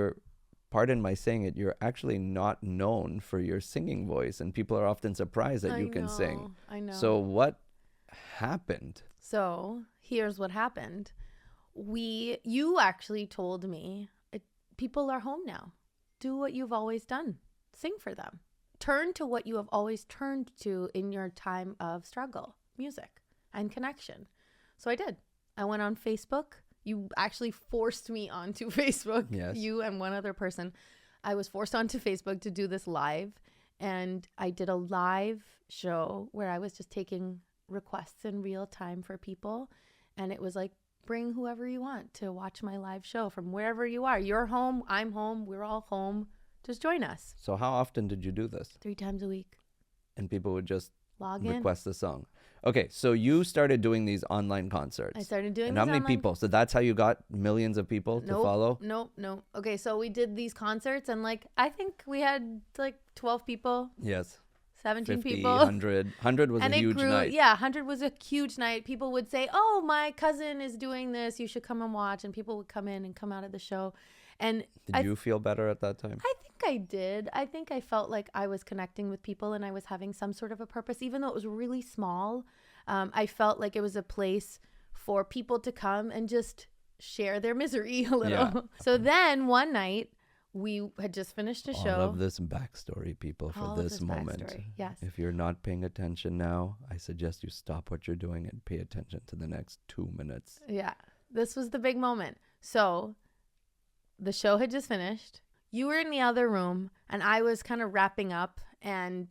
Speaker 2: Pardon my saying it, you're actually not known for your singing voice, and people are often surprised that you can sing.
Speaker 1: I know.
Speaker 2: So what happened?
Speaker 1: So here's what happened. You actually told me, people are home now. Do what you've always done. Sing for them. Turn to what you have always turned to in your time of struggle, music and connection. So I did. I went on Facebook. You actually forced me onto Facebook.
Speaker 2: Yes.
Speaker 1: You and one other person. I was forced onto Facebook to do this live. And I did a live show where I was just taking requests in real time for people. And it was like, bring whoever you want to watch my live show from wherever you are. You're home. I'm home. We're all home. Just join us.
Speaker 2: So how often did you do this?
Speaker 1: 3 times a week.
Speaker 2: And people would just
Speaker 1: log in,
Speaker 2: request the song. Okay, so you started doing these online concerts.
Speaker 1: I started doing
Speaker 2: and
Speaker 1: these
Speaker 2: how many
Speaker 1: online...
Speaker 2: people? So that's how you got millions of people to follow?
Speaker 1: Nope. Okay, so we did these concerts and like I think we had like 12 people.
Speaker 2: Yes.
Speaker 1: 17
Speaker 2: 50,
Speaker 1: people.
Speaker 2: 100. 100 was
Speaker 1: and
Speaker 2: a huge night.
Speaker 1: Yeah, 100 was a huge night. People would say, oh, my cousin is doing this. You should come and watch. And people would come in and come out of the show. And
Speaker 2: did you feel better at that time?
Speaker 1: I think I did. I think I felt like I was connecting with people and I was having some sort of a purpose, even though it was really small. I felt like it was a place for people to come and just share their misery a little. Yeah. So then one night we had just finished a show.
Speaker 2: All of this backstory, people, for this moment.
Speaker 1: Backstory. Yes.
Speaker 2: If you're not paying attention now, I suggest you stop what you're doing and pay attention to the next 2 minutes.
Speaker 1: Yeah. This was the big moment. So the show had just finished. You were in the other room and I was kind of wrapping up, and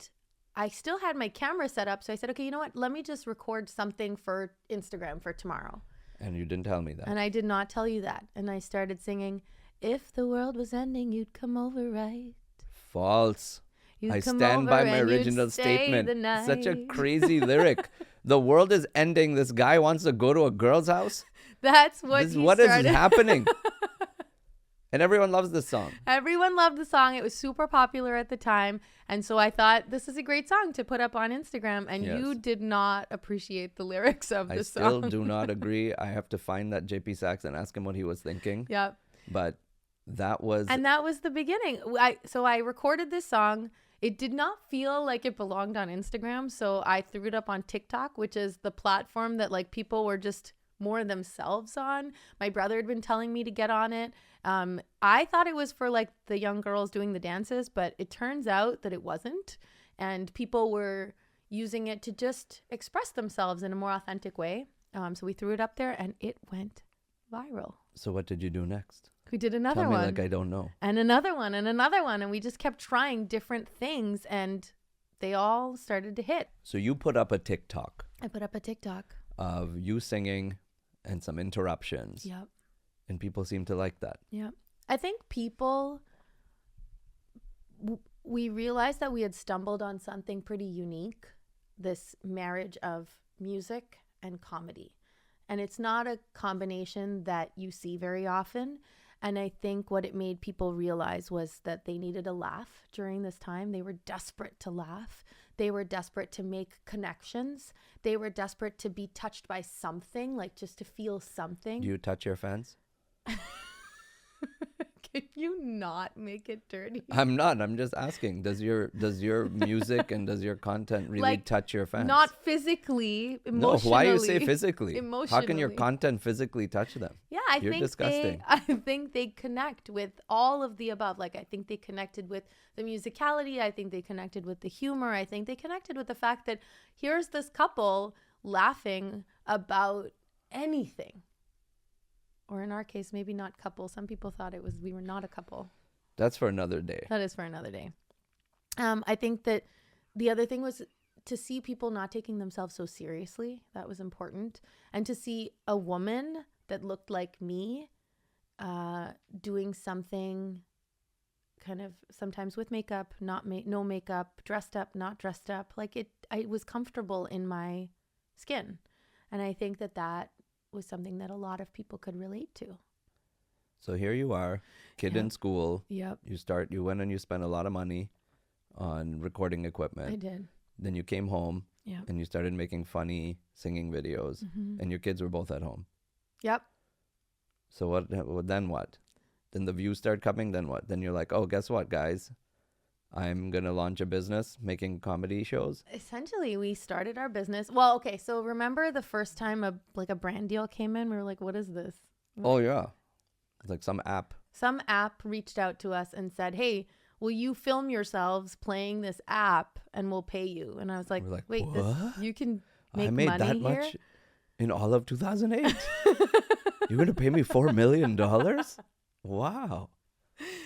Speaker 1: I still had my camera set up. So I said, okay, you know what? Let me just record something for Instagram for tomorrow.
Speaker 2: And you didn't tell me that.
Speaker 1: And I did not tell you that. And I started singing, if the world was ending, you'd come over, right?
Speaker 2: False.
Speaker 1: You'd
Speaker 2: I
Speaker 1: come
Speaker 2: stand by
Speaker 1: over
Speaker 2: my
Speaker 1: and you'd
Speaker 2: original
Speaker 1: stay
Speaker 2: statement.
Speaker 1: the night.
Speaker 2: Such a crazy lyric. The world is ending. This guy wants to go to a girl's house.
Speaker 1: That's what he
Speaker 2: What is
Speaker 1: started.
Speaker 2: happening? And everyone loves this song.
Speaker 1: Everyone loved the song. It was super popular at the time. And so I thought this is a great song to put up on Instagram. And
Speaker 2: Yes.
Speaker 1: you did not appreciate the lyrics of
Speaker 2: I
Speaker 1: the
Speaker 2: still
Speaker 1: song.
Speaker 2: do not agree. I have to find that JP Sachs and ask him what he was thinking.
Speaker 1: Yep.
Speaker 2: But that was...
Speaker 1: And that was the beginning. So I recorded this song. It did not feel like it belonged on Instagram. So I threw it up on TikTok, which is the platform that like people were just more themselves on. My brother had been telling me to get on it. I thought it was for like the young girls doing the dances, but it turns out that it wasn't. And people were using it to just express themselves in a more authentic way. So we threw it up there and it went viral.
Speaker 2: So what did you do next?
Speaker 1: We did another
Speaker 2: Tell me
Speaker 1: one.
Speaker 2: like I don't know.
Speaker 1: And another one and another one. And we just kept trying different things and they all started to hit.
Speaker 2: So you put up a TikTok
Speaker 1: I put up a TikTok.
Speaker 2: of you singing and some interruptions.
Speaker 1: Yep.
Speaker 2: And people seem to like that.
Speaker 1: Yeah. I think we realized that we had stumbled on something pretty unique, this marriage of music and comedy. And it's not a combination that you see very often. And I think what it made people realize was that they needed a laugh during this time. They were desperate to laugh. They were desperate to make connections. They were desperate to be touched by something, like just to feel something.
Speaker 2: Do you touch your fans?
Speaker 1: Can you not make it dirty?
Speaker 2: I'm not. I'm just asking. Does your music and does your content really
Speaker 1: Like,
Speaker 2: touch your fans?
Speaker 1: Not physically,
Speaker 2: No,
Speaker 1: emotionally.
Speaker 2: why you say physically?
Speaker 1: Emotionally.
Speaker 2: How can your content physically touch them?
Speaker 1: Yeah,
Speaker 2: You're disgusting.
Speaker 1: I think they connect with all of the above. Like, I think they connected with the musicality. I think they connected with the humor. I think they connected with the fact that here's this couple laughing about anything. Or in our case, maybe not couple. Some people thought we were not a couple.
Speaker 2: That's for another day.
Speaker 1: That is for another day. I think that the other thing was to see people not taking themselves so seriously. That was important. And to see a woman that looked like me doing something kind of sometimes with makeup, no makeup, dressed up, not dressed up. Like I was comfortable in my skin. And I think that was something that a lot of people could relate to.
Speaker 2: So here you are, kid in school.
Speaker 1: Yep.
Speaker 2: You went and you spent a lot of money on recording equipment.
Speaker 1: I did.
Speaker 2: Then you came home
Speaker 1: Yeah.
Speaker 2: and you started making funny singing videos and your kids were both at home.
Speaker 1: Yep.
Speaker 2: So then what? Then the views start coming, then what? Then you're like, oh, guess what, guys? I'm going to launch a business making comedy shows.
Speaker 1: Essentially, we started our business. Well, okay, so remember the first time a brand deal came in? We were like, what is this?
Speaker 2: Oh, yeah. It's like some app.
Speaker 1: Some app reached out to us and said, hey, will you film yourselves playing this app and we'll pay you? And I was like,
Speaker 2: We're like,
Speaker 1: wait,
Speaker 2: what?
Speaker 1: you can make
Speaker 2: I made
Speaker 1: money
Speaker 2: that
Speaker 1: here?
Speaker 2: much in all of 2008. You're going to pay me $4 million? Wow.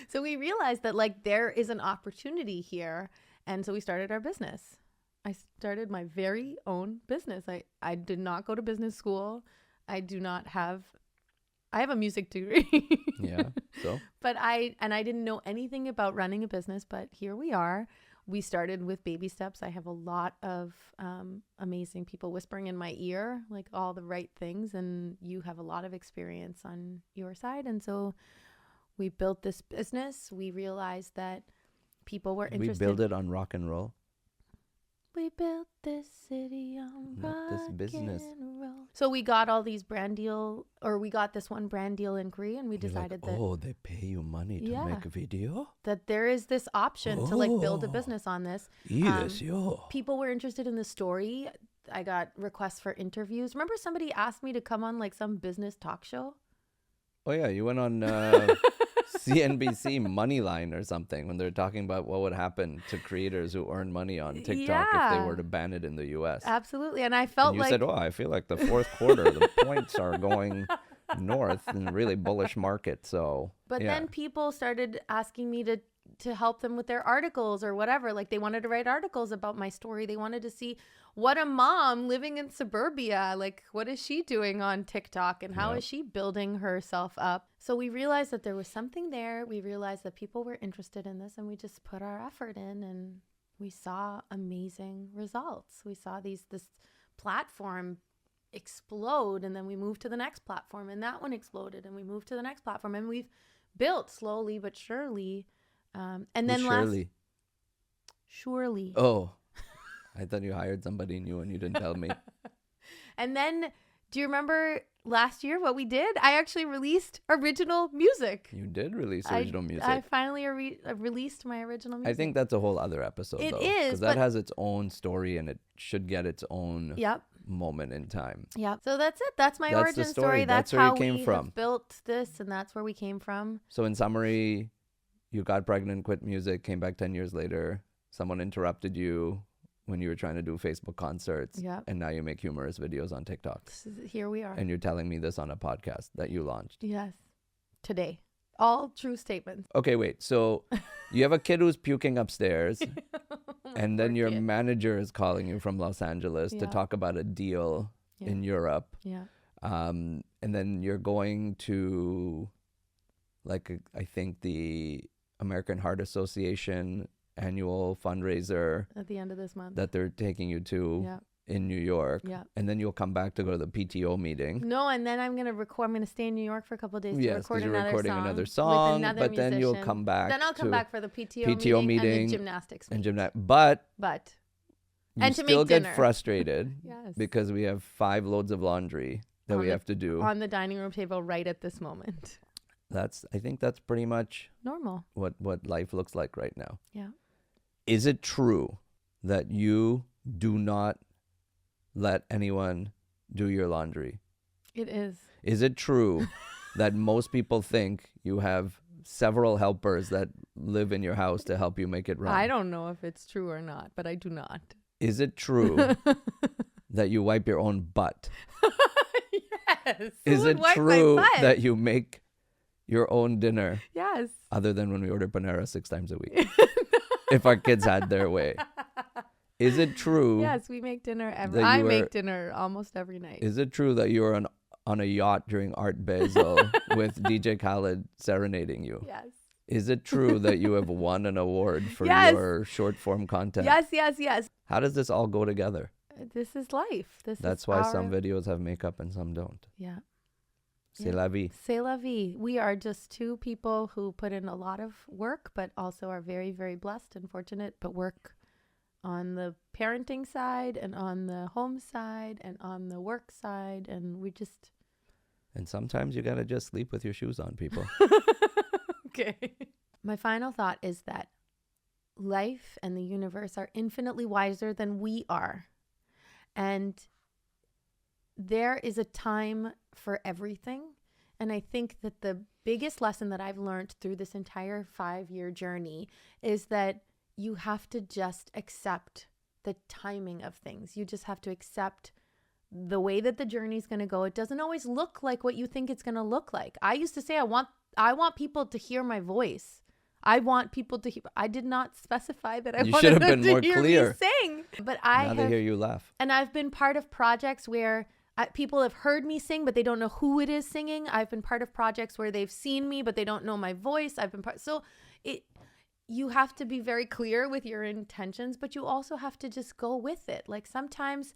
Speaker 1: So we realized that like there is an opportunity here. And so we started our business. I started my very own business. I did not go to business school. I have a music degree.
Speaker 2: Yeah. So
Speaker 1: But I didn't know anything about running a business, but here we are. We started with baby steps. I have a lot of amazing people whispering in my ear, like all the right things. And you have a lot of experience on your side. And so we built this business. We realized that people were interested.
Speaker 2: we build it on rock and roll.
Speaker 1: We built this city on
Speaker 2: Not this
Speaker 1: rock
Speaker 2: business.
Speaker 1: and roll. So we got all these we got this one brand deal inquiry, and we
Speaker 2: You're
Speaker 1: decided
Speaker 2: like, oh, they pay you money to
Speaker 1: Yeah.
Speaker 2: make a video?
Speaker 1: that there is this option to like build a
Speaker 2: Oh.
Speaker 1: business on this.
Speaker 2: Yes, yo.
Speaker 1: People were interested in the story. I got requests for interviews. Remember somebody asked me to come on like some business talk show?
Speaker 2: Oh, yeah. You went on CNBC Moneyline or something when they were talking about what would happen to creators who earn money on TikTok if they
Speaker 1: Yeah.
Speaker 2: were to ban it in the U.S.
Speaker 1: Absolutely. And I felt
Speaker 2: And you
Speaker 1: like
Speaker 2: said, oh, I feel like the fourth quarter, the points are going north in a really bullish market. So,
Speaker 1: But
Speaker 2: yeah.
Speaker 1: then people started asking me to help them with their articles or whatever. Like they wanted to write articles about my story. They wanted to see what a mom living in suburbia, like what is she doing on TikTok and how is she building herself up? So we realized that there was something there. We realized that people were interested in this, and we just put our effort in, and we saw amazing results. We saw this platform explode, and then we moved to the next platform, and that one exploded, and we moved to the next platform, and we've built slowly but surely. And then surely.
Speaker 2: Oh, I thought you hired somebody new and you didn't tell me.
Speaker 1: And then, do you remember last year what we did? I actually released original music.
Speaker 2: You did release original music.
Speaker 1: I finally released my original music.
Speaker 2: I think that's a whole other episode,
Speaker 1: It
Speaker 2: though.
Speaker 1: is,
Speaker 2: because that has its own story and it should get its own moment in time.
Speaker 1: Yeah. So that's it. That's my origin
Speaker 2: the story.
Speaker 1: That's
Speaker 2: where
Speaker 1: how
Speaker 2: you came
Speaker 1: we
Speaker 2: from.
Speaker 1: have built this, and that's where we came from.
Speaker 2: So in summary, you got pregnant, quit music, came back 10 years later. Someone interrupted you when you were trying to do Facebook concerts.
Speaker 1: Yeah.
Speaker 2: And now you make humorous videos on TikTok.
Speaker 1: Here we are.
Speaker 2: And you're telling me this on a podcast that you launched.
Speaker 1: Yes. Today. All true statements.
Speaker 2: Okay, wait. So you have a kid who's puking upstairs. And then your manager is calling you from Los Angeles to talk about a deal in Europe.
Speaker 1: Yeah.
Speaker 2: And then you're going to, I think the American Heart Association annual fundraiser
Speaker 1: at the end of this month
Speaker 2: that they're taking you to in New York.
Speaker 1: Yeah.
Speaker 2: And then you'll come back to go to the PTO meeting.
Speaker 1: No, and then I'm going to record. I'm going to stay in New York for a couple of days to record
Speaker 2: another song.
Speaker 1: with another
Speaker 2: but
Speaker 1: musician.
Speaker 2: then you'll come back.
Speaker 1: Then I'll come back for the PTO meeting and the gymnastics meet.
Speaker 2: But you
Speaker 1: and to
Speaker 2: still
Speaker 1: make
Speaker 2: get
Speaker 1: dinner.
Speaker 2: frustrated
Speaker 1: Yes.
Speaker 2: because we have 5 loads of laundry that we have to do
Speaker 1: on the dining room table right at this moment.
Speaker 2: I think that's pretty much
Speaker 1: normal.
Speaker 2: What life looks like right now.
Speaker 1: Yeah.
Speaker 2: Is it true that you do not let anyone do your laundry?
Speaker 1: It is.
Speaker 2: Is it true that most people think you have several helpers that live in your house to help you make it run?
Speaker 1: I don't know if it's true or not, but I do not.
Speaker 2: Is it true that you wipe your own butt?
Speaker 1: Yes.
Speaker 2: Is it true that you make your own dinner?
Speaker 1: Yes.
Speaker 2: Other than when we order Panera 6 times a week. If our kids had their way. Is it true?
Speaker 1: Yes, we make dinner I make dinner almost every night.
Speaker 2: Is it true that you were on a yacht during Art Basel with DJ Khaled serenading you?
Speaker 1: Yes.
Speaker 2: Is it true that you have won an award for your short form content?
Speaker 1: Yes.
Speaker 2: How does this all go together?
Speaker 1: This is life.
Speaker 2: That's why some videos have makeup and some don't.
Speaker 1: Yeah.
Speaker 2: C'est la vie.
Speaker 1: C'est la vie. We are just two people who put in a lot of work, but also are very, very blessed and fortunate, but work on the parenting side and on the home side and on the work side. And we just...
Speaker 2: And sometimes you got to just sleep with your shoes on, people.
Speaker 1: Okay. My final thought is that life and the universe are infinitely wiser than we are. And there is a time for everything. And I think that the biggest lesson that I've learned through this entire 5-year journey is that you have to just accept the timing of things. You just have to accept the way that the journey is going to go. It doesn't always look like what you think it's going to look like. I used to say, I want people to hear my voice. I want people to hear. I did not specify that I wanted them to hear me sing. But
Speaker 2: now they hear you laugh.
Speaker 1: And I've been part of projects where people have heard me sing, but they don't know who it is singing. I've been part of projects where they've seen me, but they don't know my voice. You have to be very clear with your intentions, but you also have to just go with it. Like sometimes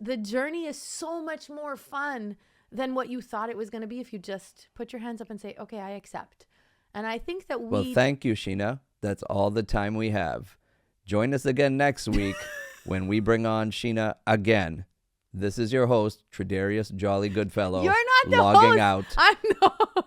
Speaker 1: the journey is so much more fun than what you thought it was going to be if you just put your hands up and say, okay, I accept. And I think that
Speaker 2: Well, thank you, Sheena. That's all the time we have. Join us again next week when we bring on Sheena again. This is your host, Tredarius Jolly Goodfellow.
Speaker 1: You're not the
Speaker 2: logging
Speaker 1: host.
Speaker 2: out.
Speaker 1: I'm the host.